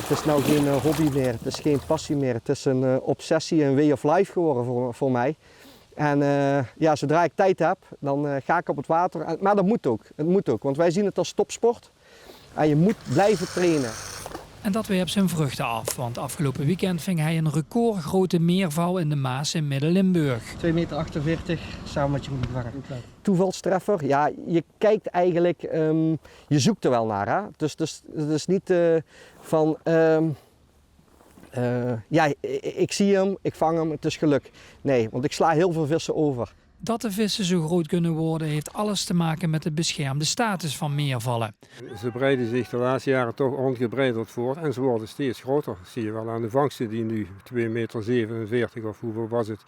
Het is nou geen hobby meer, het is geen passie meer. Het is een obsessie, een way of life geworden voor mij. En ja, zodra ik tijd heb, dan ga ik op het water. Maar dat moet ook. Het moet ook, want wij zien het als topsport. En je moet blijven trainen. En dat werpt zijn vruchten af, want afgelopen weekend ving hij een recordgrote meerval in de Maas in Midden-Limburg. 2,48 meter samen met je moeder. Toevalstreffer, ja, je kijkt eigenlijk, je zoekt er wel naar. Hè? Dus het is niet van, ja, ik zie hem, ik vang hem, het is geluk. Nee, want ik sla heel veel vissen over. Dat de vissen zo groot kunnen worden heeft alles te maken met de beschermde status van meervallen. Ze breiden zich de laatste jaren toch ongebreideld voor en ze worden steeds groter. Dat zie je wel aan de vangsten die nu 2,47 meter of hoeveel was het,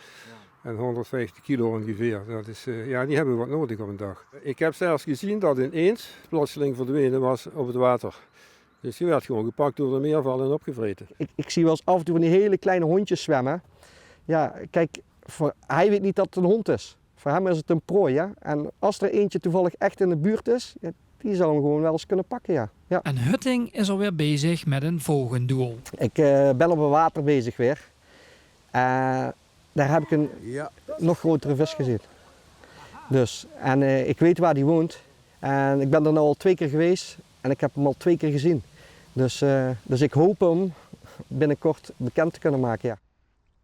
en 150 kilo ongeveer. Dat is, ja, die hebben wat nodig op een dag. Ik heb zelfs gezien dat ineens plotseling verdwenen was op het water. Dus die werd gewoon gepakt door de meerval en opgevreten. Ik zie wel eens af en toe van die hele kleine hondjes zwemmen. Ja, kijk, hij weet niet dat het een hond is. Voor hem is het een prooi. Ja? En als er eentje toevallig echt in de buurt is, ja, die zou hem gewoon wel eens kunnen pakken. Ja. Ja. En Hutting is alweer bezig met een volgend doel. Ik ben op het water bezig weer. Daar heb ik een nog grotere vis gezien. Dus, en ik weet waar die woont. En ik ben er nu al 2 keer geweest en ik heb hem al 2 keer gezien. Dus ik hoop hem binnenkort bekend te kunnen maken. Ja.